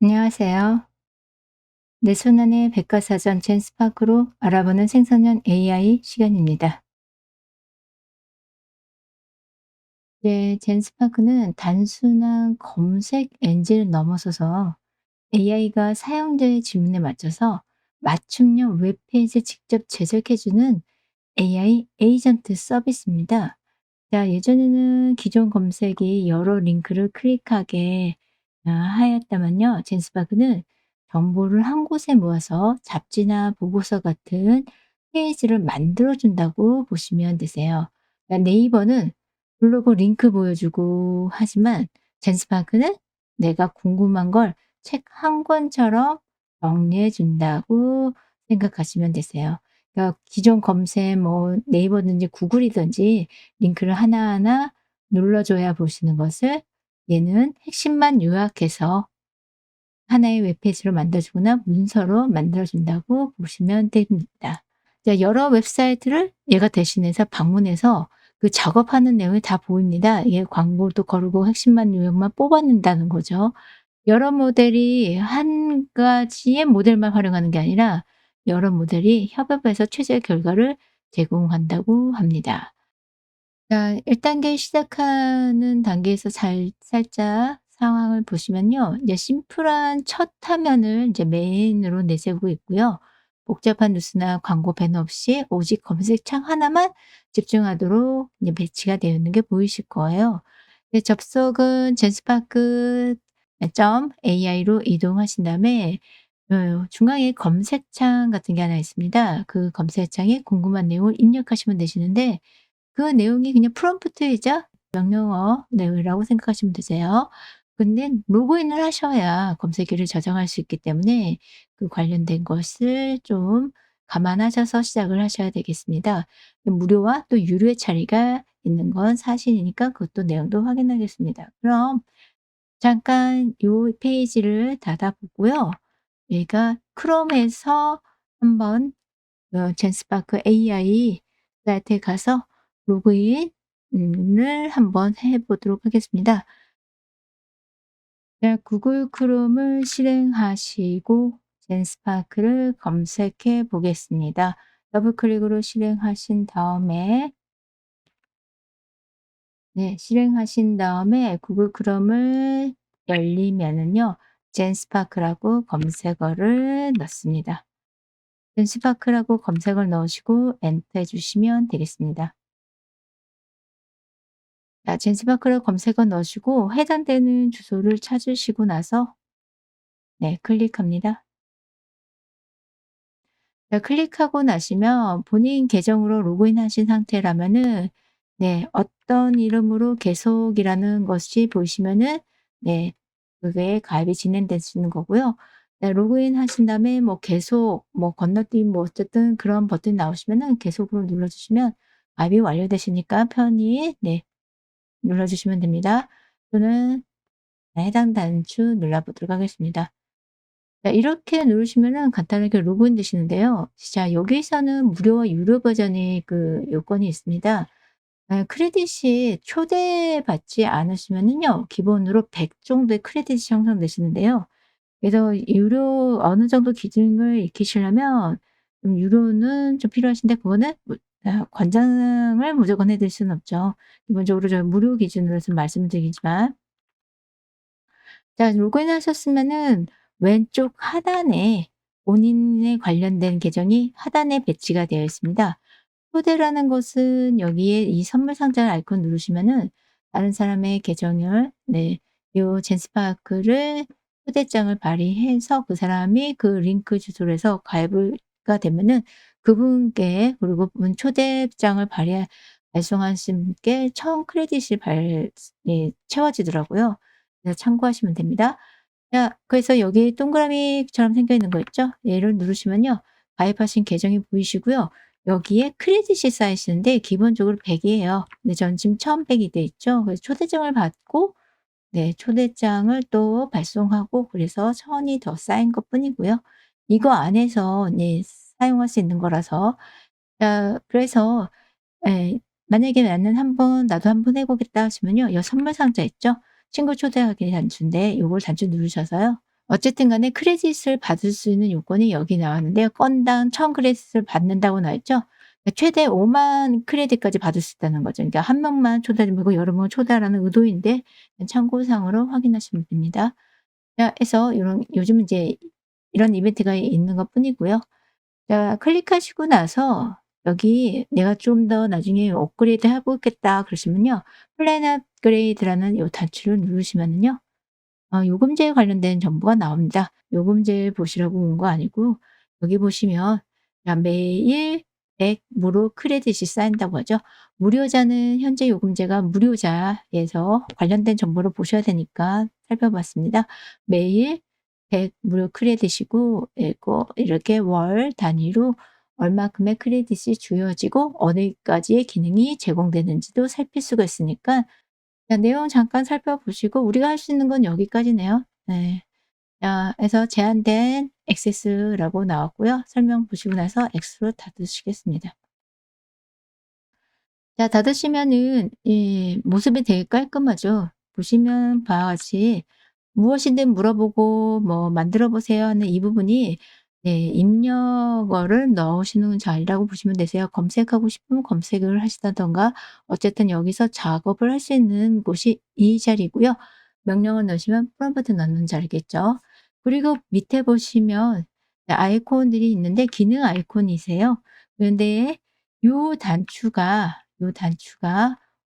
안녕하세요. 내 손안의 백과사전 젠스파크로 알아보는 생성형 AI 시간입니다. 네, 젠스파크는 단순한 검색 엔진을 넘어서서 AI가 사용자의 질문에 맞춰서 맞춤형 웹페이지 직접 제작해주는 AI 에이전트 서비스입니다. 자, 예전에는 기존 검색이 여러 링크를 클릭하게 하였다면요. 젠스파크는 정보를 한 곳에 모아서 잡지나 보고서 같은 페이지를 만들어 준다고 보시면 되세요. 그러니까 네이버는 블로그 링크 보여주고 하지만 젠스파크는 내가 궁금한 걸 책 한 권처럼 정리해 준다고 생각하시면 되세요. 그러니까 기존 검색 뭐 네이버든지 구글이든지 링크를 하나하나 눌러줘야 보시는 것을 얘는 핵심만 요약해서 하나의 웹페이지로 만들어주거나 문서로 만들어준다고 보시면 됩니다. 자, 여러 웹사이트를 얘가 대신해서 방문해서 그 작업하는 내용이 다 보입니다. 이게 광고도 거르고 핵심만 요약만 뽑아낸다는 거죠. 여러 모델이 한 가지의 모델만 활용하는 게 아니라 여러 모델이 협업해서 최저의 결과를 제공한다고 합니다. 자, 1 단계 시작하는 단계에서 살짝 상황을 보시면요. 이제 심플한 첫 화면을 이제 메인으로 내세우고 있고요. 복잡한 뉴스나 광고 배너 없이 오직 검색창 하나만 집중하도록 이제 배치가 되어 있는 게 보이실 거예요. 네, 접속은 젠스파크.ai로 이동하신 다음에 중앙에 검색창 같은 게 하나 있습니다. 그 검색창에 궁금한 내용을 입력하시면 되시는데 그 내용이 그냥 프롬프트이자 명령어 내용이라고 생각하시면 되세요. 근데 로그인을 하셔야 검색기를 저장할 수 있기 때문에 그 관련된 것을 좀 감안하셔서 시작을 하셔야 되겠습니다. 무료와 또 유료의 차이가 있는 건 사실이니까 그것도 내용도 확인하겠습니다. 그럼 잠깐 요 페이지를 닫아 보고요. 얘가 크롬에서 한번 젠스파크 AI 사이트에 가서 로그인을 한번 해 보도록 하겠습니다. 자, 구글 크롬을 실행하시고 젠스파크를 검색해 보겠습니다. 더블 클릭으로 실행하신 다음에 네, 실행하신 다음에 구글 크롬을 열리면은요. 젠스파크라고 검색어를 넣습니다. 젠스파크라고 검색어를 넣으시고 엔터 해 주시면 되겠습니다. 자, 젠스마크를 검색어 넣으시고 해당되는 주소를 찾으시고 나서 네, 클릭합니다. 자, 클릭하고 나시면 본인 계정으로 로그인하신 상태라면은 네, 어떤 이름으로 계속이라는 것이 보이시면은 네, 그게 가입이 진행되시는 거고요. 네, 로그인 하신 다음에 뭐 계속 뭐 건너뛰기 뭐 어쨌든 그런 버튼이 나오시면은 계속으로 눌러주시면 가입이 완료되시니까 편히 네, 눌러주시면 됩니다. 저는 네, 해당 단추 눌러보도록 하겠습니다. 자, 이렇게 누르시면은 간단하게 로그인 되시는데요. 자, 여기서는 무료와 유료 버전의 그 요건이 있습니다. 크레딧이 초대받지 않으시면은요. 기본으로 100 정도의 크레딧이 형성되시는데요. 그래서 유료 어느 정도 기준을 익히시려면 좀 유료는 좀 필요하신데 그거는 권장을 무조건 해 드릴 수는 없죠. 기본적으로 저희 무료 기준으로 좀 말씀을 드리지만 자, 로그인하셨으면은 왼쪽 하단에 본인에 관련된 계정이 하단에 배치가 되어 있습니다. 초대라는 것은 여기에 이 선물 상자 아이콘 누르시면은 다른 사람의 계정을 네, 요 젠스파크를 초대장을 발휘해서 그 사람이 그 링크 주소로 해서 가입을 가 되면은 그분께 그리고 그분 초대장을 발송하신 분께 처음 크레딧이 예, 채워지더라고요. 그래서 참고하시면 됩니다. 자, 그래서 여기 동그라미처럼 생겨 있는 거 있죠? 얘를 누르시면요. 가입하신 계정이 보이시고요. 여기에 크레딧이 쌓이시는데 기본적으로 100 이에요. 근데 전 지금 1,100이 돼 있죠. 그래서 초대장을 받고 네, 초대장을 또 발송하고 그래서 1,000이 더 쌓인 것뿐이고요. 이거 안에서 네, 사용할 수 있는 거라서 자, 그래서 예, 만약에 나는 한번 나도 한번 해 보겠다 하시면요. 요 선물 상자 있죠? 친구 초대하기 단추인데 요걸 단추 누르셔서요. 어쨌든 간에 크레딧을 받을 수 있는 요건이 여기 나왔는데요. 건당 1000 크레딧을 받는다고 나와 있죠. 그러니까 최대 50,000 크레딧까지 받을 수 있다는 거죠. 그러니까 한 명만 초대하지 말고 여러 명을 초대하라는 의도인데 참고사항으로 확인하시면 됩니다. 자 해서 요런 요즘은 이제 이런 이벤트가 있는 것뿐이고요. 자 클릭하시고 나서 여기 '내가 좀 더 나중에 업그레이드 해 보겠다.' 그러시면요. 플랜 업그레이드라는 요 단추를 누르시면은요. 요금제에 관련된 정보가 나옵니다. 요금제 보시라고 온 거 아니고 여기 보시면 자 매일 100 무료 크레딧이 쌓인다고 하죠. 무료자는 현재 요금제가 무료자에서 관련된 정보를 보셔야 되니까 살펴봤습니다. 매일 100 무료 크레딧이고 이거 이렇게 월 단위로 얼마큼의 크레딧이 주어지고 어디까지의 기능이 제공되는지도 살필 수가 있으니까 자 내용 잠깐 살펴보시고 우리가 할 수 있는 건 여기까지네요. 네. 자 그래서 제한된 액세스라고 나왔고요. 설명 보시고 나서 X로 닫으시겠습니다. 자 닫으시면은 이 모습이 되게 깔끔하죠. 보시면 바와 같이 무엇이든 물어보고 뭐 "만들어 보세요." 하는 이 부분이 네 입력어를 넣으시는 자리라고 보시면 되세요. 검색하고 싶으면 검색을 하시다든가 어쨌든 여기서 작업을 할 수 있는 곳이 이 자리고요. 명령을 넣으시면 프롬프트 넣는 자리겠죠. 그리고 밑에 보시면 네 아이콘들이 있는데 기능 아이콘이세요. 그런데 요 단추가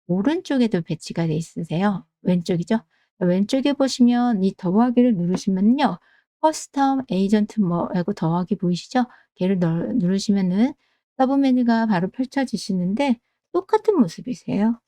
오른쪽에도 배치가 돼 있으세요. 왼쪽이죠. 왼쪽에 보시면 이 더하기를 누르시면요. 커스텀 에이전트 뭐라고 더하기 보이시죠? 걔를 누르시면은 서브 메뉴가 바로 펼쳐지시는데 똑같은 모습이세요.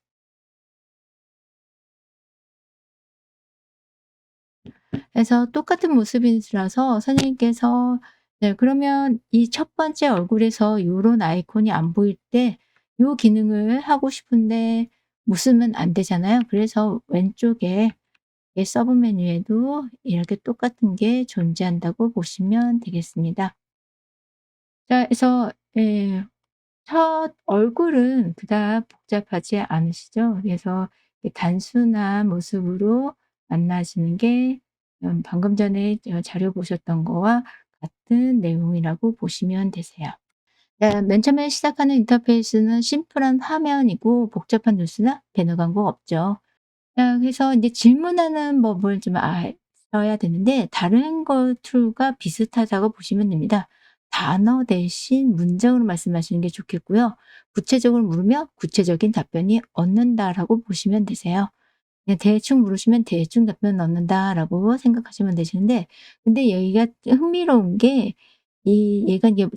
그래서 똑같은 모습이라서 선생님께서 네 그러면 이 첫 번째 얼굴에서 요런 아이콘이 안 보일 때 요 기능을 하고 싶은데 못 쓰면 안 되잖아요. 그래서 왼쪽에 이 서브 메뉴에도 이렇게 똑같은 게 존재한다고 보시면 되겠습니다. 자 그래서 예 첫 얼굴은 그닥 복잡하지 않으시죠? 그래서 단순한 모습으로 만나시는 게 방금 전에 자료 보셨던 거와 같은 내용이라고 보시면 되세요. 네, 맨 처음에 시작하는 인터페이스는 심플한 화면이고 복잡한 뉴스나 배너 광고 없죠. 그래서 이제 질문하는 법을 좀 아셔야 되는데 다른 거 툴과 비슷하다고 보시면 됩니다. 단어 대신 문장으로 말씀하시는 게 좋겠고요. 구체적으로 물으면 구체적인 답변이 얻는다라고 보시면 되세요. 그냥 대충 물으시면 대충 답변을 얻는다라고 생각하시면 되시는데 근데 여기가 흥미로운 게 얘가 이제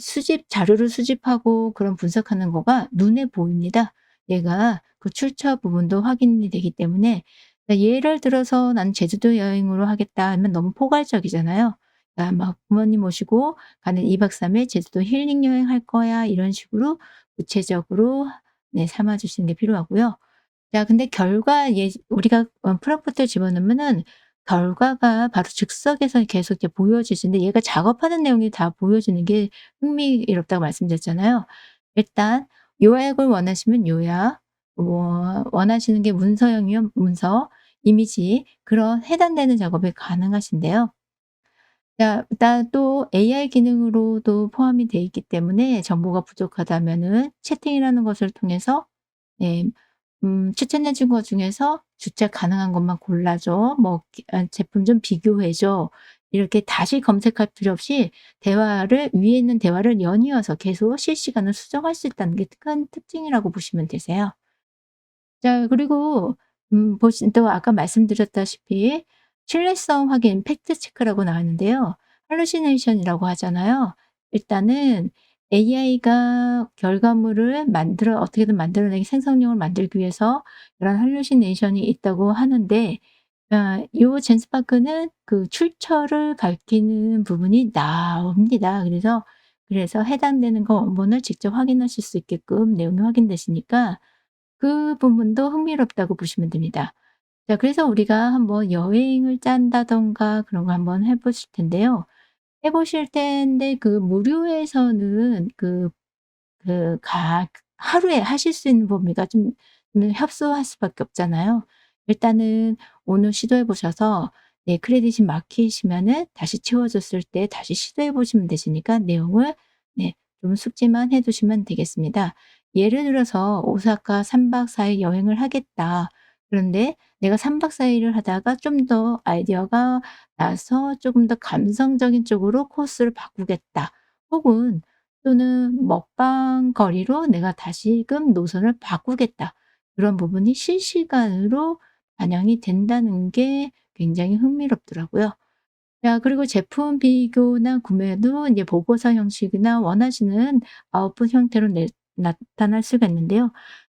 자료를 수집하고 그런 분석하는 거가 눈에 보입니다. 얘가 그 출처 부분도 확인이 되기 때문에 그러니까 예를 들어서 '난 제주도 여행으로 하겠다.' 하면 너무 포괄적이잖아요. 그러니까 막 부모님 모시고 가는 2박 3일 제주도 힐링 여행할 거야. 이런 식으로 구체적으로 네 삼아 주시는 게 필요하고요. 자 근데 우리가 프롬프트를 집어넣으면은 결과가 바로 즉석에서 계속 이렇게 보여지는데 얘가 작업하는 내용이 다 보여지는 게 흥미롭다고 말씀드렸잖아요. 일단 요약을 원하시면 요약, 원하시는 게 문서형이면 문서, 이미지 그런 해당되는 작업이 가능하신데요. 자 일단 또 AI 기능으로도 포함이 돼 있기 때문에 정보가 부족하다면은 채팅이라는 것을 통해서 네 추천해 준 것 중에서 "주책 가능한 것만 골라 줘." 뭐 "제품 좀 비교해 줘." 이렇게 다시 검색할 필요 없이 대화를 위에 있는 대화를 연이어서 계속 실시간으로 수정할 수 있다는 게 큰 특징이라고 보시면 되세요. 자 그리고 보신 또 아까 말씀드렸다시피 신뢰성 확인 팩트 체크라고 나왔는데요. 할루시네이션이라고 하잖아요. 일단은 AI가 결과물을 어떻게든 만들어내기 생성력을 만들기 위해서 이런 할루시네이션이 있다고 하는데 요 젠스파크는 그 출처를 밝히는 부분이 나옵니다. 그래서 해당되는 거 원본을 직접 확인하실 수 있게끔 내용이 확인되시니까 그 부분도 흥미롭다고 보시면 됩니다. 자 그래서 우리가 한번 여행을 짠다든가 그런 거 한번 해 보실 텐데요. 해 보실 텐데 그 무료에서는 하루에 하실 수 있는 범위가 좀 협소할 수밖에 없잖아요. 일단은 오늘 시도해 보셔서 네, 크레딧이 막히시면은 다시 채워졌을 때 다시 시도해 보시면 되시니까 내용을 네, 좀 숙지만 해 두시면 되겠습니다. 예를 들어서 오사카 3박 4일 여행을 하겠다. 그런데 내가 3박 4 일을 하다가 좀 더 아이디어가 나서 조금 더 감성적인 쪽으로 코스를 바꾸겠다. 혹은 또는 먹방 거리로 내가 다시금 노선을 바꾸겠다. 그런 부분이 실시간으로 반영이 된다는 게 굉장히 흥미롭더라고요. 자, 그리고 제품 비교나 구매도 이제 보고서 형식이나 원하시는 아웃풋 형태로 나타날 수가 있는데요.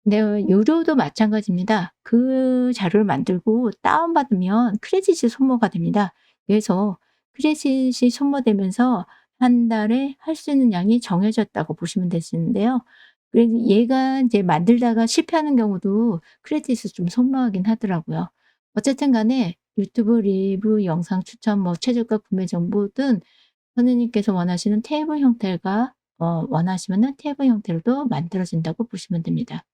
네, 유료도 마찬가지입니다. 그 자료를 만들고 다운받으면 크레딧이 소모가 됩니다. 그래서 크레딧이 소모되면서 한 달에 할 수 있는 양이 정해졌다고 보시면 되시는데요. 그래서 얘가 이제 만들다가 실패하는 경우도 크레딧을 좀 소모하긴 하더라고요. 어쨌든 간에 유튜브 리뷰 영상 추천 뭐 최저가 구매 정보 등 선생님께서 원하시는 테이블 형태가 원하시면은 테이블 형태로도 만들어진다고 보시면 됩니다.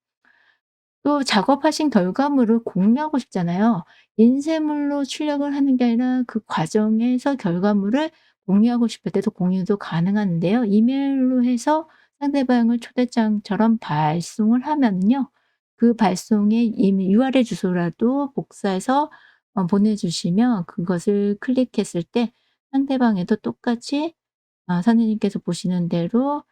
또 작업하신 결과물을 공유하고 싶잖아요. 인쇄물로 출력을 하는 게 아니라 그 과정에서 결과물을 공유하고 싶을 때도 공유도 가능한데요. 이메일로 해서 상대방을 초대장처럼 발송을 하면은요. 그 발송의 이미 URL 주소라도 복사해서 보내주시면 그것을 클릭했을 때 상대방에도 똑같이 선생님께서 보시는 대로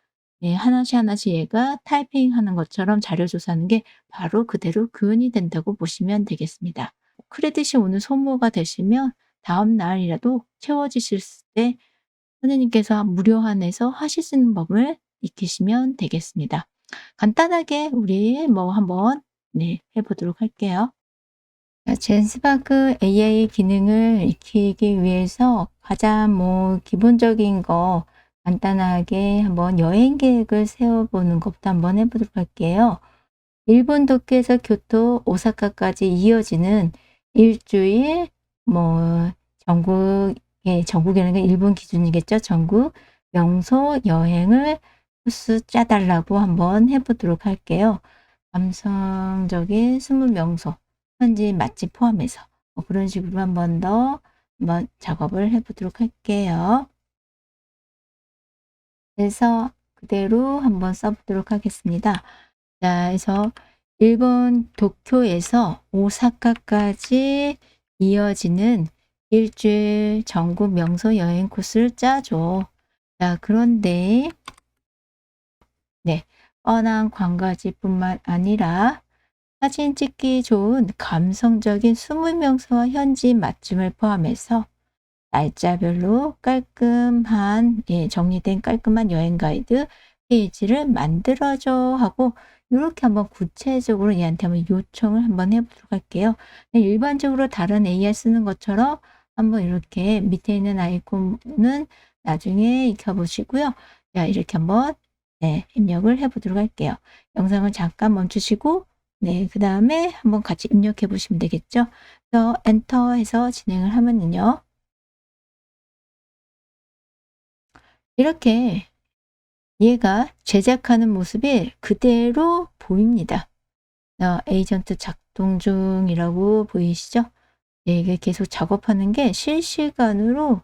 예, 하나씩 하나씩 얘가 타이핑하는 것처럼 자료 조사하는 게 바로 그대로 구현이 된다고 보시면 되겠습니다. 크레딧이 오늘 소모가 되시면 다음 날이라도 채워지실 때 선생님께서 무료 한해서 하실 수 있는 법을 익히시면 되겠습니다. 간단하게 우리 뭐 한번 네, 해 보도록 할게요. 자, 젠스바그 AI 기능을 익히기 위해서 가장 뭐 기본적인 거 간단하게 한번 여행 계획을 세워보는 것부터 한번 해보도록 할게요. 일본 도쿄에서 교토, 오사카까지 이어지는 일주일 뭐 전국이라는 게 일본 기준이겠죠. 전국 명소 여행을 코스 짜달라고 한번 해보도록 할게요. 감성적인 20명소, 현지 맛집 포함해서 그런 식으로 한 번 더 한번 작업을 해 보도록 할게요. 그래서 그대로 한번 써 보도록 하겠습니다. 자, 그래서 일본 도쿄에서 오사카까지 이어지는 일주일 전국 명소 여행 코스를 짜줘. 자, 그런데 네, 뻔한 관광지뿐만 아니라 사진 찍기 좋은 감성적인 20명소와 현지 맛집을 포함해서 날짜별로 깔끔한 예, 정리된 깔끔한 여행 가이드 페이지를 만들어줘 하고 이렇게 한번 구체적으로 얘한테 한번 요청을 한번 해보도록 할게요. 네, 일반적으로 다른 AI 쓰는 것처럼 한번 이렇게 밑에 있는 아이콘은 나중에 익혀보시고요. 자, 이렇게 한번 네, 입력을 해보도록 할게요. 영상을 잠깐 멈추시고 네, 그 다음에 한번 같이 입력해 보시면 되겠죠. 그래서 엔터 해서 진행을 하면은요. 이렇게 얘가 제작하는 모습이 그대로 보입니다. 에이전트 작동 중이라고 보이시죠? 네, 이게 계속 작업하는 게 실시간으로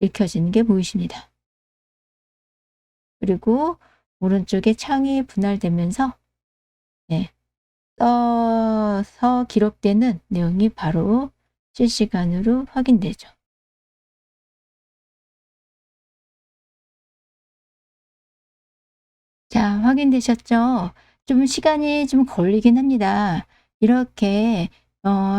읽혀지는 게 보이십니다. 그리고 오른쪽에 창이 분할되면서 네, 떠서 기록되는 내용이 바로 실시간으로 확인되죠. 자, 확인되셨죠? 좀 시간이 좀 걸리긴 합니다. 이렇게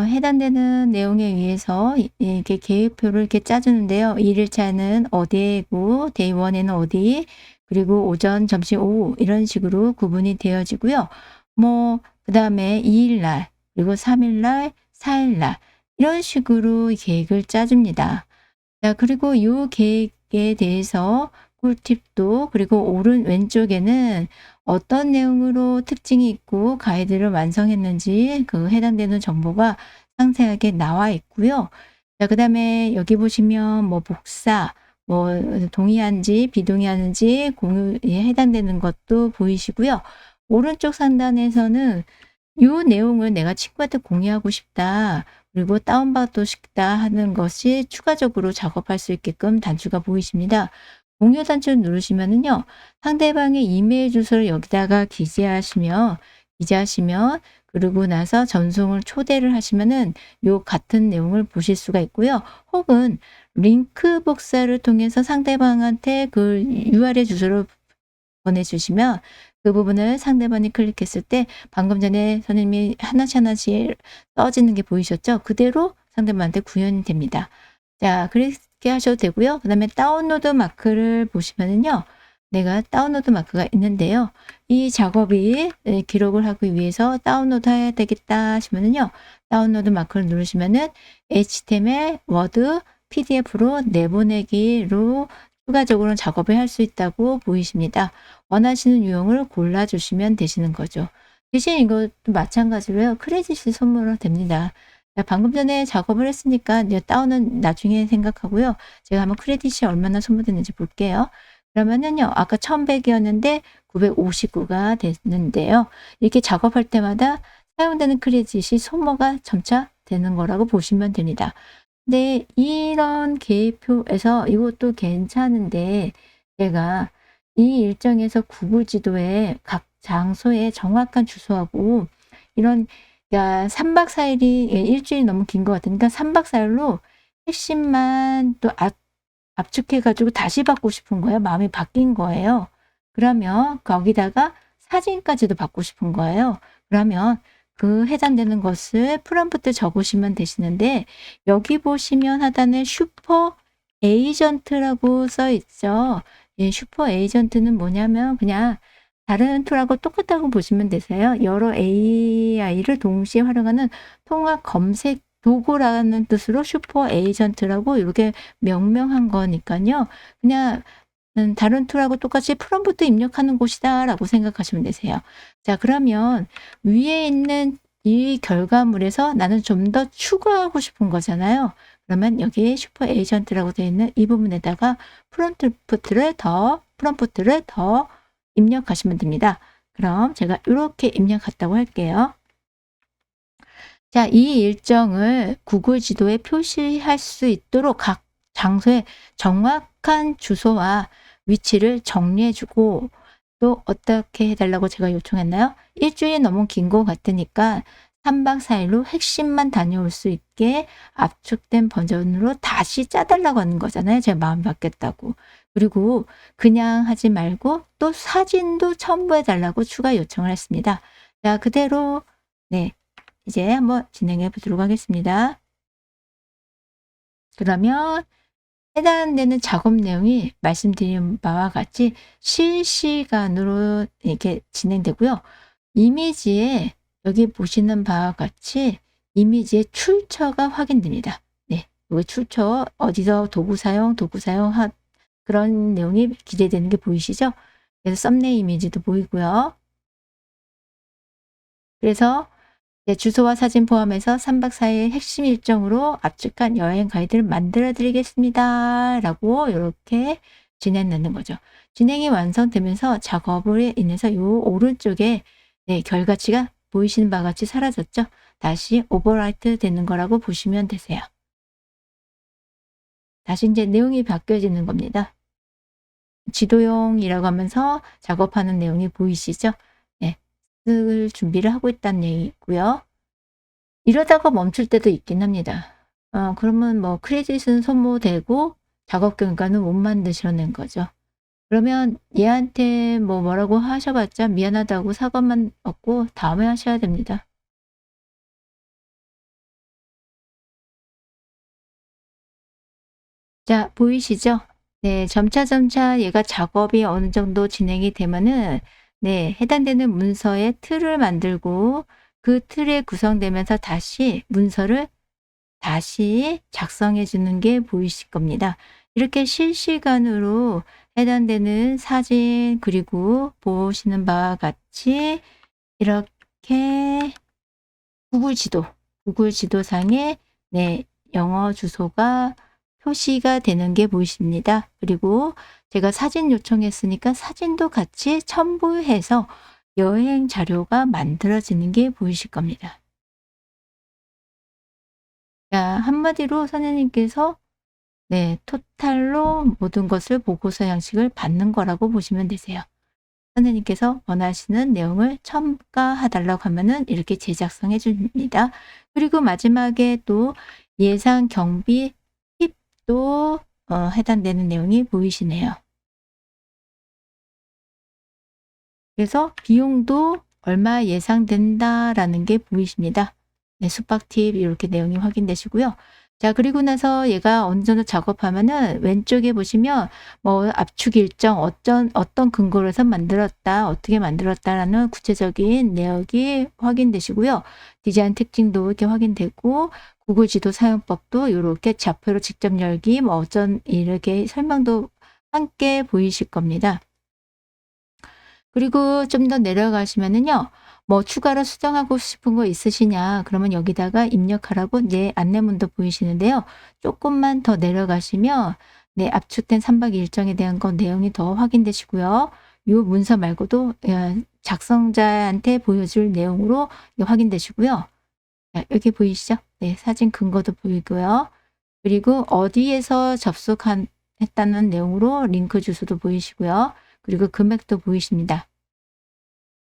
해당되는 내용에 의해서 이렇게 계획표를 이렇게 짜주는데요. 1일차는 어디고 데이 1에는 어디, 그리고 오전, 점심, 오후 이런 식으로 구분이 되어지고요. 뭐 그다음에 2일 날, 그리고 3일 날, 4일 날 이런 식으로 계획을 짜줍니다. 자, 그리고 이 계획에 대해서 꿀팁도 그리고 오른 왼쪽에는 어떤 내용으로 특징이 있고 가이드를 완성했는지 그 해당되는 정보가 상세하게 나와 있고요. 자, 그다음에 여기 보시면 뭐 복사, 뭐 동의한지 비동의하는지 공유에 해당되는 것도 보이시고요. 오른쪽 상단에서는 요 내용을 내가 친구한테 공유하고 싶다. 그리고 다운받고 싶다 하는 것이 추가적으로 작업할 수 있게끔 단추가 보이십니다. 공유 단추를 누르시면은요. 상대방의 이메일 주소를 여기다가 기재하시면 그러고 나서 전송을 초대를 하시면은 요 같은 내용을 보실 수가 있고요. 혹은 링크 복사를 통해서 상대방한테 그 URL 주소를 보내주시면 그 부분을 상대방이 클릭했을 때 방금 전에 선생님이 하나씩 떠지는 게 보이셨죠? 그대로 상대방한테 구현이 됩니다. 자, 그렇게 하셔도 되고요. 그 다음에 다운로드 마크를 보시면은요. 내가 다운로드 마크가 있는데요. 이 작업이 기록을 하기 위해서 다운로드 해야 되겠다 하시면은요. 다운로드 마크를 누르시면은 HTML, 워드, PDF로 내보내기로 추가적으로 작업을 할 수 있다고 보이십니다. 원하시는 유형을 골라주시면 되시는 거죠. 대신 이것도 마찬가지로요. 크레딧이 선물로 됩니다. 자, 방금 전에 작업을 했으니까 이제 다운은 나중에 생각하고요. 제가 한번 크레딧이 얼마나 소모됐는지 볼게요. 그러면은요. 아까 1100이었는데 959가 됐는데요. 이렇게 작업할 때마다 사용되는 크레딧이 소모가 점차 되는 거라고 보시면 됩니다. 근데 이런 계획표에서 이것도 괜찮은데 제가 이 일정에서 구글 지도에 각 장소의 정확한 주소하고 이런 그러니까 3 박 4 일이 일주일이 너무 긴 것 같으니까 3 박 4 일로 핵심만 또 압축해 가지고 다시 받고 싶은 거예요. 마음이 바뀐 거예요. 그러면 거기다가 사진까지도 받고 싶은 거예요. 그러면 그 해당되는 것을 프롬프트 적으시면 되시는데 여기 보시면 하단에 슈퍼 에이전트라고 써 있죠. 예, 슈퍼 에이전트는 뭐냐면 그냥 다른 툴하고 똑같다고 보시면 되세요. 여러 AI를 동시에 활용하는 통합 검색 도구라는 뜻으로 슈퍼 에이전트라고 이렇게 명명한 거니까요. 그냥 다른 툴하고 똑같이 프롬프트 입력하는 곳이다라고 생각하시면 되세요. 자, 그러면 위에 있는 이 결과물에서 나는 좀 더 추가하고 싶은 거잖아요. 그러면 여기에 슈퍼 에이전트라고 되어 있는 이 부분에다가 프롬프트를 더 입력하시면 됩니다. 그럼 제가 이렇게 입력했다고 할게요. 자, 이 일정을 구글 지도에 표시할 수 있도록 각 장소에 정확한 주소와 위치를 정리해 주고 또 어떻게 해달라고 제가 요청했나요? 일주일이 너무 긴 것 같으니까 3 박 4 일로 핵심만 다녀올 수 있게 압축된 버전으로 다시 짜달라고 하는 거잖아요. 제 마음이 바뀌었다고. 그리고 그냥 하지 말고 또 사진도 첨부해 달라고 추가 요청을 했습니다. 자, 그대로 네, 이제 한번 진행해 보도록 하겠습니다. 그러면 해당되는 작업 내용이 말씀드린 바와 같이 실시간으로 이렇게 진행되고요. 이미지에 여기 보시는 바와 같이 이미지의 출처가 확인됩니다. 네, 여기 출처 어디서 도구 사용 그런 내용이 기재되는 게 보이시죠? 그래서 썸네일 이미지도 보이고요. 그래서 주소와 사진 포함해서 3 박 4일 핵심 일정으로 압축한 여행 가이드를 만들어 드리겠습니다. 라고 이렇게 진행되는 거죠. 진행이 완성되면서 작업으로 인해서 요 오른쪽에 네, 결과치가 보이시는 바와 같이 사라졌죠. 다시 오버라이트 되는 거라고 보시면 되세요. 다시 이제 내용이 바뀌어지는 겁니다. 지도용이라고 하면서 작업하는 내용이 보이시죠? 네, 쓸 준비를 하고 있다는 얘기고요. 이러다가 멈출 때도 있긴 합니다. 그러면 뭐 크레딧은 소모되고 작업 결과는 못 만드셔낸 거죠. 그러면 얘한테 뭐라고 하셔봤자 미안하다고 사과만 얻고 다음에 하셔야 됩니다. 자, 보이시죠? 네, 점차 얘가 작업이 어느 정도 진행이 되면은 네, 해당되는 문서의 틀을 만들고 그 틀에 구성되면서 다시 문서를 다시 작성해 주는 게 보이실 겁니다. 이렇게 실시간으로 해당되는 사진 그리고 보시는 바와 같이 이렇게 구글 지도상에 네, 영어 주소가 표시가 되는 게 보이십니다. 그리고 제가 사진 요청했으니까 사진도 같이 첨부해서 여행 자료가 만들어지는 게 보이실 겁니다. 한마디로 선생님께서 네, 토탈로 모든 것을 보고서 양식을 받는 거라고 보시면 되세요. 선생님께서 원하시는 내용을 첨가해 달라고 하면은 이렇게 재작성해 줍니다. 그리고 마지막에 또 예상 경비 팁도 해당되는 내용이 보이시네요. 그래서 비용도 얼마 예상된다라는 게 보이십니다. 네, 숙박 팁 이렇게 내용이 확인되시고요. 자, 그리고 나서 얘가 어느 정도 작업하면은 왼쪽에 보시면 뭐 압축 일정 어떤 근거로 해서 만들었다, 어떻게 만들었다라는 구체적인 내역이 확인되시고요. 디자인 특징도 이렇게 확인되고 구글 지도 사용법도 이렇게 좌표로 직접 열기 뭐 어쩐 이렇게 설명도 함께 보이실 겁니다. 그리고 좀 더 내려가시면은요. 뭐 추가로 수정하고 싶은 거 있으시냐? 그러면 여기다가 입력하라고 네 안내문도 보이시는데요. 조금만 더 내려가시면 네 압축된 3박 일정에 대한 거 내용이 더 확인되시고요. 요 문서 말고도 작성자한테 보여줄 내용으로 확인되시고요. 자, 여기 보이시죠? 네, 사진 근거도 보이고요. 그리고 어디에서 했다는 내용으로 링크 주소도 보이시고요. 그리고 금액도 보이십니다.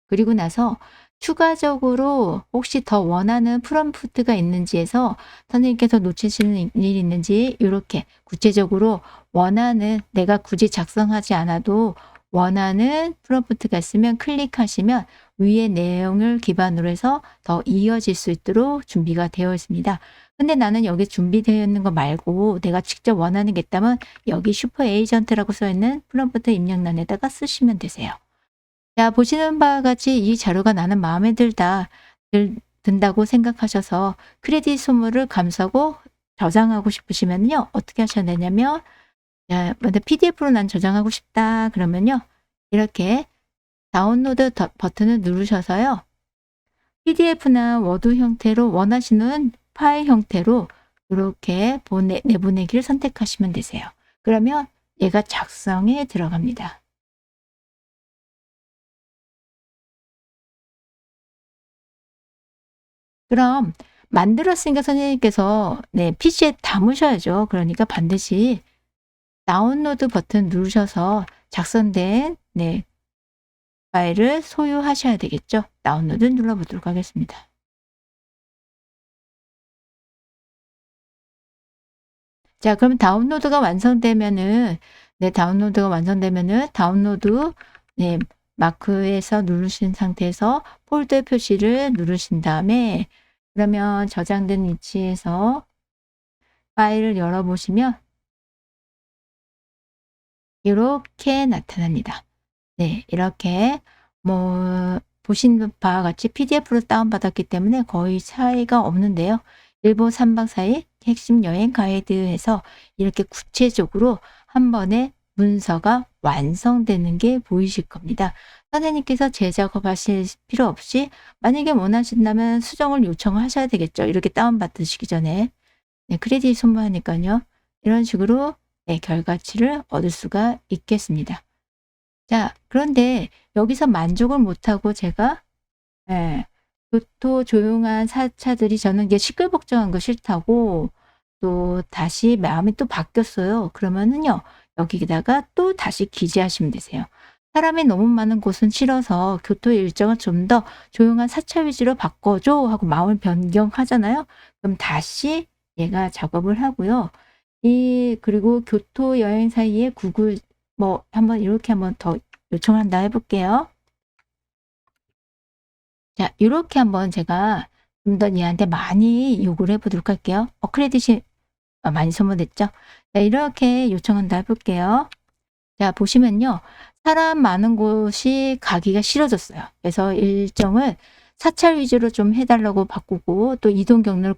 그리고 나서 추가적으로 혹시 더 원하는 프롬프트가 있는지에서 선생님께서 놓치시는 일이 있는지 이렇게 구체적으로 원하는 내가 굳이 작성하지 않아도 원하는 프롬프트가 있으면 클릭하시면 위의 내용을 기반으로 해서 더 이어질 수 있도록 준비가 되어 있습니다. 근데 나는 여기 준비되어 있는 거 말고 내가 직접 원하는 게 있다면 여기 슈퍼 에이전트라고 써 있는 프롬프트 입력란에다가 쓰시면 되세요. 자, 보시는 바와 같이 이 자료가 나는 마음에 든다고 생각하셔서 크레딧 소모를 감싸고 저장하고 싶으시면요. 어떻게 하셔야 되냐면, 자, 먼저 PDF로 난 저장하고 싶다. 그러면요. 이렇게 다운로드 버튼을 누르셔서요. PDF나 워드 형태로 원하시는 파일 형태로 이렇게 내보내기를 선택하시면 되세요. 그러면 얘가 작성에 들어갑니다. 그럼 만들었으니까 선생님께서 네, PC에 담으셔야죠. 그러니까 반드시 다운로드 버튼 누르셔서 작성된 네, 파일을 소유하셔야 되겠죠. 다운로드 눌러보도록 하겠습니다. 자, 그럼 다운로드가 완성되면은 네, 다운로드가 완성되면은 다운로드 네, 마크에서 누르신 상태에서 폴더 표시를 누르신 다음에 그러면 저장된 위치에서 파일을 열어보시면 이렇게 나타납니다. 네, 이렇게 뭐 보신 바와 같이 PDF로 다운받았기 때문에 거의 차이가 없는데요. 일본 3박 4일 핵심 여행 가이드에서 이렇게 구체적으로 한 번에 문서가 완성되는 게 보이실 겁니다. 선생님께서 재작업하실 필요 없이 만약에 원하신다면 수정을 요청하셔야 되겠죠. 이렇게 다운받으시기 전에. 네, 크레딧 소모하니까요. 이런 식으로 네, 결과치를 얻을 수가 있겠습니다. 자, 그런데 여기서 만족을 못하고 제가 예, 교토 조용한 사차들이 저는 이게 시끌벅적한 거 싫다고 또 다시 마음이 또 바뀌었어요. 그러면은요, 여기다가 또 다시 기재하시면 되세요. 사람이 너무 많은 곳은 싫어서 교토 일정을 좀 더 조용한 사차 위주로 바꿔줘 하고 마음을 변경하잖아요. 그럼 다시 얘가 작업을 하고요. 그리고 교토 여행 사이에 구글 뭐 한번 이렇게 한번 더 요청한다 해볼게요. 자, 이렇게 한번 제가 좀 더 얘한테 많이 요구를 해보도록 할게요. 크레딧이 많이 소모됐죠? 자, 이렇게 요청한다 해볼게요. 자, 보시면요. 사람 많은 곳이 가기가 싫어졌어요. 그래서 일정을 사찰 위주로 좀 해달라고 바꾸고 또 이동 경로를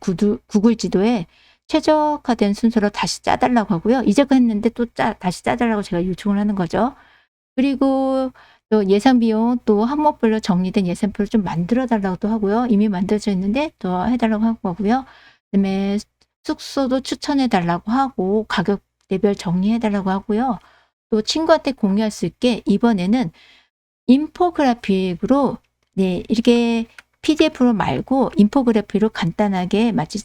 구글 지도에 최적화된 순서로 다시 짜달라고 하고요. 이제껏 했는데 또 다시 짜달라고 제가 요청을 하는 거죠. 그리고 또 예상 비용 또 항목별로 정리된 예산표를 좀 만들어 달라고도 하고요. 이미 만들어져 있는데 더 해달라고 할 거고요. 그다음에 숙소도 추천해 달라고 하고 가격대별 정리해 달라고 하고요. 또 친구한테 공유할 수 있게 이번에는 인포그래픽으로 네, 이렇게 PDF로 말고 인포그래픽으로 간단하게 마치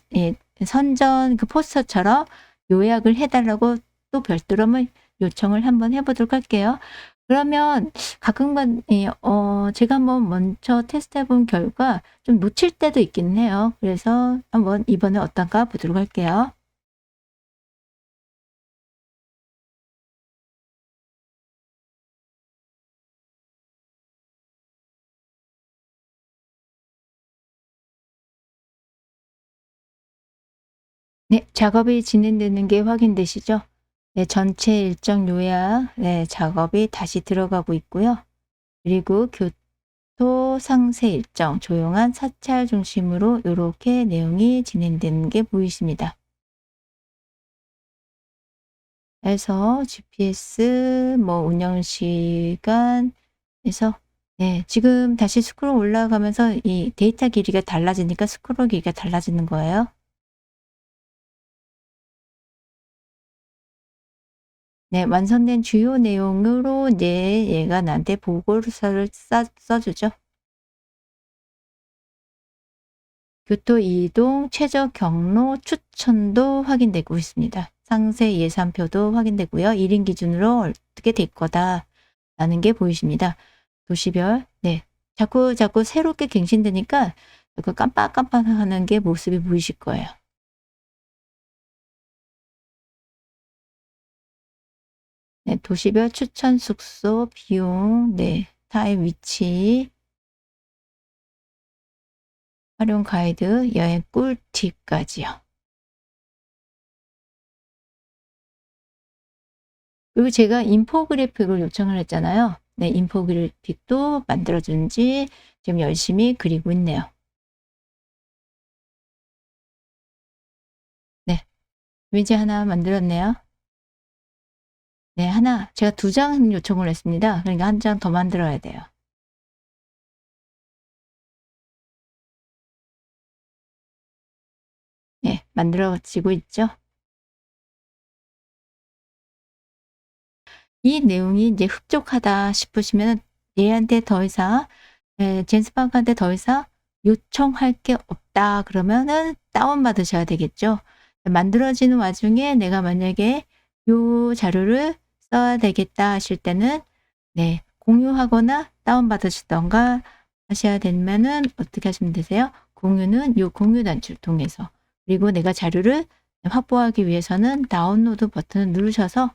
선전 그 포스터처럼 요약을 해 달라고 또 별도로 한번 요청을 한번 해 보도록 할게요. 그러면 가끔만 제가 한번 먼저 테스트해 본 결과 좀 놓칠 때도 있기는 해요. 그래서 한번 이번에 어떤가 보도록 할게요. 네. 작업이 진행되는 게 확인되시죠? 네. 전체 일정 요약 작업이 다시 들어가고 있고요. 그리고 교토 상세 일정, 조용한 사찰 중심으로 이렇게 내용이 진행되는 게 보이십니다. 그래서 GPS 뭐 운영 시간 해서 지금 다시 스크롤 올라가면서 이 데이터 길이가 달라지니까 스크롤 길이가 달라지는 거예요. 네. 완성된 주요 내용으로 이제 얘가 나한테 보고서를 써 주죠. 교토 이동 최저 경로 추천도 확인되고 있습니다. 상세 예산표도 확인되고요. 1인 기준으로 어떻게 될 거다라는 게 보이십니다. 도시별 자꾸 새롭게 갱신되니까 그 깜빡깜빡하는 게 모습이 보이실 거예요. 네. 도시별 추천 숙소 비용 타입 위치 활용 가이드 여행 꿀팁까지요. 그리고 제가 인포그래픽을 요청을 했잖아요. 네. 인포그래픽도 만들어 준지 지금 열심히 그리고 있네요. 네. 이미지 하나 만들었네요. 네. 하나 제가 2장 요청을 했습니다. 그러니까 1장 더 만들어야 돼요. 네. 만들어지고 있죠. 이 내용이 이제 흡족하다 싶으시면은 얘한테 더 이상 제임스 파크한테 더 이상 요청할 게 없다 그러면은 다운 받으셔야 되겠죠. 만들어지는 와중에 내가 만약에 요 자료를 써야 되겠다 하실 때는 공유하거나 다운 받으시든가 하셔야 되면은 어떻게 하시면 되세요? 공유는 요 공유 단추를 통해서 그리고 내가 자료를 확보하기 위해서는 다운로드 버튼을 누르셔서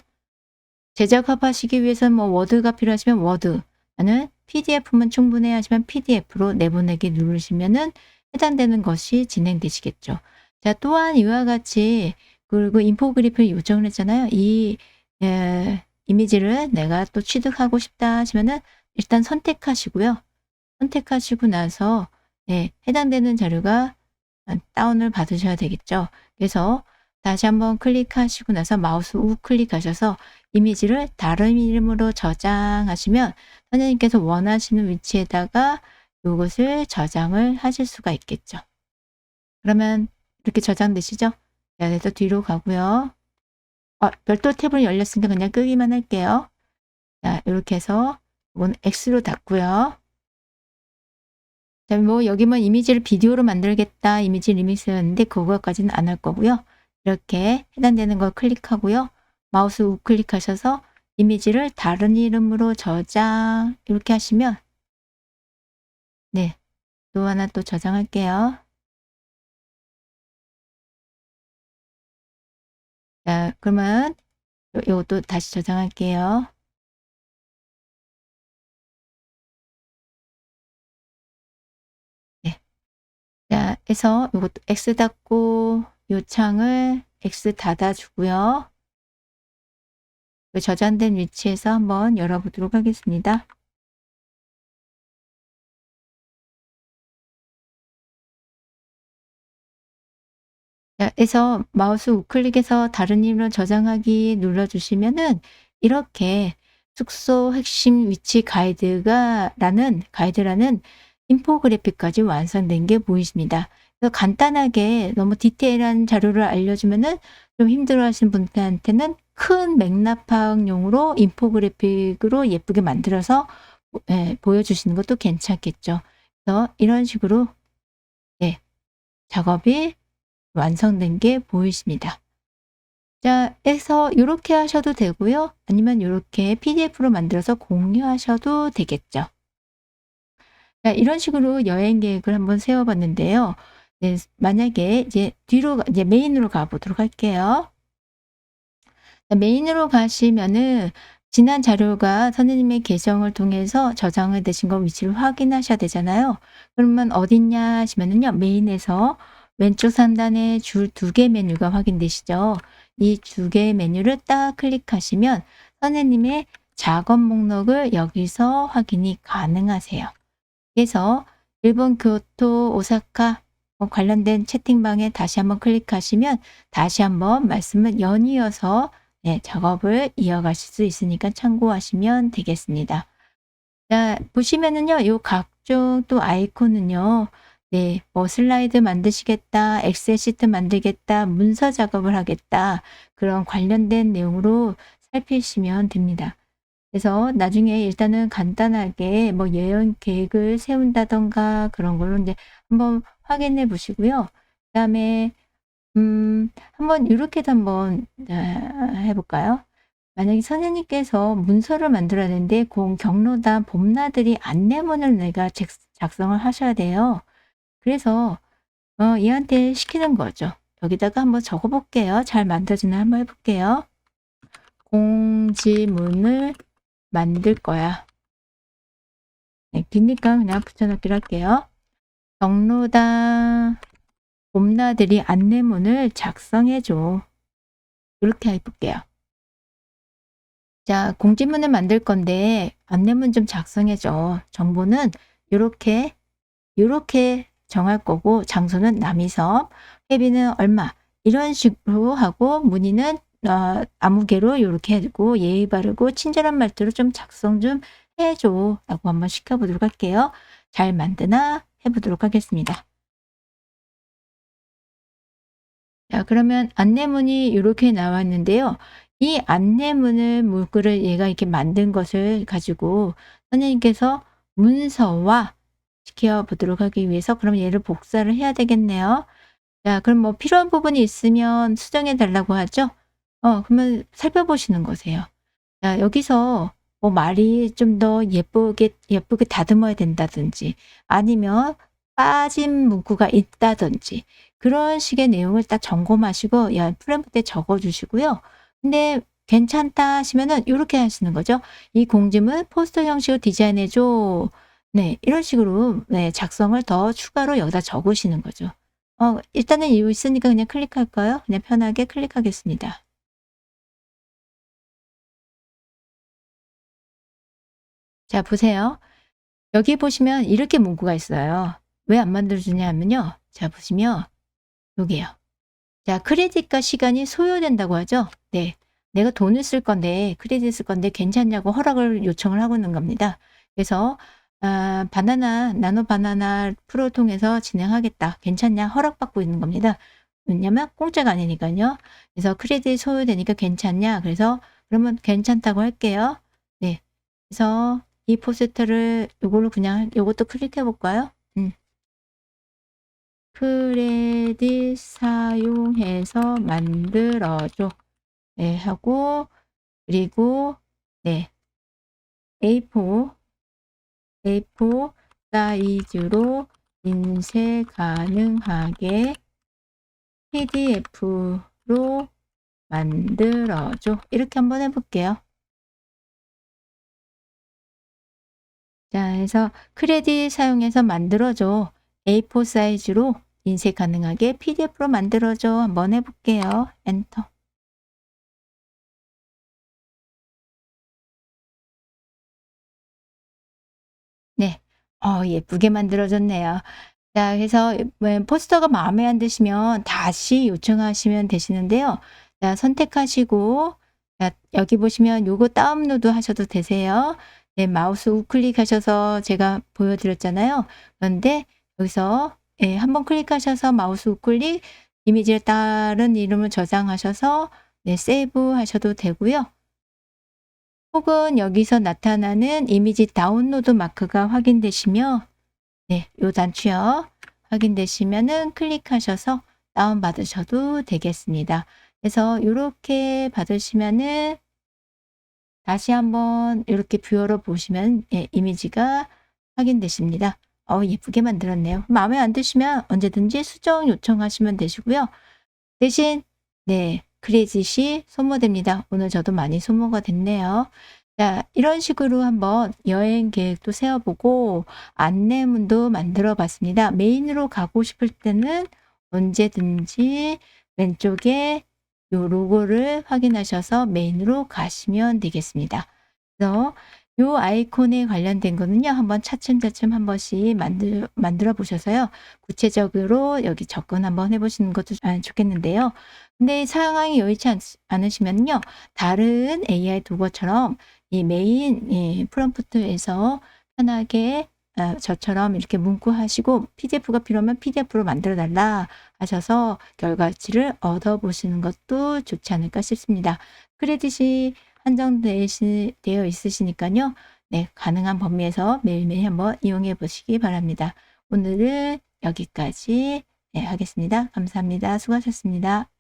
제작업하시기 위해서는 뭐 워드가 필요하시면 워드 나는 PDF만 충분해 하시면 PDF로 내보내기 누르시면은 해당되는 것이 진행되시겠죠. 자 또한 이와 같이 그리고 인포그래픽을 요청을 했잖아요. 이 이미지를 내가 또 취득하고 싶다 하시면은 일단 선택하시고요. 선택하시고 나서 해당되는 자료가 다운을 받으셔야 되겠죠. 그래서 다시 한번 클릭하시고 나서 마우스 우클릭하셔서 이미지를 다른 이름으로 저장하시면 선생님께서 원하시는 위치에다가 요것을 저장을 하실 수가 있겠죠. 그러면 이렇게 저장되시죠? 자 그래서 뒤로 가고요. 별도 탭으로 열렸으니까 그냥 끄기만 할게요. 자 요렇게 해서 이거는 X로 닫고요. 자 뭐 여기만 이미지를 비디오로 만들겠다 이미지 리믹스였는데 그거까지는 안 할 거고요. 이렇게 해당되는 걸 클릭하고요. 마우스 우클릭하셔서 이미지를 다른 이름으로 저장 이렇게 하시면 또 하나 또 저장할게요. 자 그러면 요것도 다시 저장할게요. 네. 자 해서 요것도 X 닫고 요 창을 X 닫아 주고요. 그 저장된 위치에서 한번 열어 보도록 하겠습니다. 자 해서 마우스 우클릭해서 다른 이름으로 저장하기 눌러 주시면은 이렇게 숙소 핵심 위치 가이드라는 인포그래픽까지 완성된 게 보이십니다. 그래서 간단하게 너무 디테일한 자료를 알려주면은 좀 힘들어하시는 분들한테는 큰 맥락 파악용으로 인포그래픽으로 예쁘게 만들어서 보여주시는 것도 괜찮겠죠. 그래서 이런 식으로 작업이 완성된 게 보이십니다. 자, 해서 요렇게 하셔도 되고요. 아니면 요렇게 PDF로 만들어서 공유하셔도 되겠죠. 자, 이런 식으로 여행 계획을 한번 세워 봤는데요. 네, 만약에 이제 뒤로 이제 메인으로 가 보도록 할게요. 자, 메인으로 가시면은 지난 자료가 선생님의 계정을 통해서 저장이 되신 거 위치를 확인하셔야 되잖아요. 그러면 어딨냐 하시면은요. 메인에서 왼쪽 상단에 줄 2개 메뉴가 확인되시죠? 이 2개 메뉴를 딱 클릭하시면 선생님의 작업 목록을 여기서 확인이 가능하세요. 그래서 일본 교토, 오사카 관련된 채팅방에 다시 한번 클릭하시면 다시 한번 말씀을 연이어서 네, 작업을 이어가실 수 있으니까 참고하시면 되겠습니다. 자, 보시면은요, 요 각종 또 아이콘은요, 네, 뭐 슬라이드 만드시겠다, 엑셀 시트 만들겠다, 문서 작업을 하겠다, 그런 관련된 내용으로 살피시면 됩니다. 그래서 나중에 일단은 간단하게 뭐 여행 계획을 세운다던가 그런 걸로 이제 한번 확인해 보시고요. 그다음에 한번 요렇게도 한번 해 볼까요? 만약에 선생님께서 문서를 만들어야 되는데 경로당 봄나들이 안내문을 내가 작성을 하셔야 돼요. 그래서 얘한테 시키는 거죠. 여기다가 한번 적어 볼게요. 잘 만들어지나 한번 해 볼게요. 공지문을 만들 거야. 네, 기니까 그냥 붙여넣기로 할게요. 경로당 봄나들이 안내문을 작성해 줘. 이렇게 해볼게요. 자, 공지문을 만들 건데 안내문 좀 작성해 줘. 정보는 요렇게 정할 거고 장소는 남이섬, 회비는 얼마 이런 식으로 하고 문의는 아무개로 요렇게 해두고 예의 바르고 친절한 말투로 좀 작성 좀 해줘 라고 한번 시켜보도록 할게요. 잘 만드나 해보도록 하겠습니다. 자, 그러면 안내문이 이렇게 나왔는데요. 이 안내문을 문구를 얘가 이렇게 만든 것을 가지고 선생님께서 문서화 시켜 보도록 하기 위해서 그럼 얘를 복사를 해야 되겠네요. 자, 그럼 뭐 필요한 부분이 있으면 수정해 달라고 하죠. 그러면 살펴보시는 거세요. 자, 여기서 뭐 말이 좀 더 예쁘게 다듬어야 된다든지 아니면 빠진 문구가 있다든지 그런 식의 내용을 딱 점검하시고 야, 프롬프트에 적어 주시고요. 근데 괜찮다 하시면은 요렇게 하시는 거죠. "이 공지문 포스터 형식으로 디자인해 줘." 네, 이런 식으로 네, 작성을 더 추가로 여기다 적으시는 거죠. 일단은 이유 있으니까 그냥 클릭할까요? 그냥 편하게 클릭하겠습니다. 자, 보세요. 여기 보시면 이렇게 문구가 있어요. 왜 안 만들어 주냐 하면요. 자, 보시면 여기요. 자, 크레딧과 시간이 소요된다고 하죠. 네. 내가 돈을 쓸 건데 크레딧 쓸 건데 괜찮냐고 허락을 요청을 하고 있는 겁니다. 그래서 바나나 나노 바나나 프로 통해서 진행하겠다. 괜찮냐? 허락받고 있는 겁니다. 왜냐면 공짜가 아니니까요. 그래서 크레딧 소요되니까 괜찮냐? 그래서 그러면 괜찮다고 할게요. 네. 그래서 이 포스터를 요걸로 그냥 요것도 클릭해 볼까요? 크레딧 사용해서 만들어 줘. 네, 하고 그리고 네. A4 사이즈로 인쇄 가능하게 PDF로 만들어 줘. 이렇게 한번 해 볼게요. 자, 그래서 크레딧 사용해서 만들어 줘. A4 사이즈로 인쇄 가능하게 PDF로 만들어 줘. 한번 해 볼게요. 엔터. 네. 예쁘게 만들어졌네요. 자, 그래서 포스터가 마음에 안 드시면 다시 요청하시면 되시는데요. 자, 선택하시고 자, 여기 보시면 요거 다운로드 하셔도 되세요. 네, 마우스 우클릭하셔서 제가 보여드렸잖아요. 그런데 여기서 예, 한번 클릭하셔서 마우스 우클릭 이미지를 다른 이름을 저장하셔서 네, 세이브 하셔도 되고요. 혹은 여기서 나타나는 이미지 다운로드 마크가 확인되시며 네, 요 단추요. 확인되시면은 클릭하셔서 다운받으셔도 되겠습니다. 그래서 요렇게 받으시면은 다시 한번 이렇게 뷰어로 보시면 예 이미지가 확인되십니다. 예쁘게 만들었네요. 마음에 안 드시면 언제든지 수정 요청하시면 되시고요. 대신 네 크레딧이 소모됩니다. 오늘 저도 많이 소모가 됐네요. 자 이런 식으로 한번 여행 계획도 세워 보고 안내문도 만들어 봤습니다. 메인으로 가고 싶을 때는 언제든지 왼쪽에 요 로고를 확인하셔서 메인으로 가시면 되겠습니다. 그래서 요 아이콘에 관련된 거는요. 한번 차츰차츰 한 번씩 만들어 보셔서요. 구체적으로 여기 접근 한번 해 보시는 것도 좋겠는데요. 근데 상황이 여의치 않으시면요. 다른 AI 도구처럼 이 메인 프롬프트에서 편하게 저처럼 이렇게 문구하시고 "PDF가 필요하면 PDF로 만들어 달라." 하셔서 결과치를 얻어 보시는 것도 좋지 않을까 싶습니다. 크레딧이 되어 있으시니까요. 네 가능한 범위에서 매일매일 한번 이용해 보시기 바랍니다. 오늘은 여기까지 네 하겠습니다. 감사합니다. 수고하셨습니다.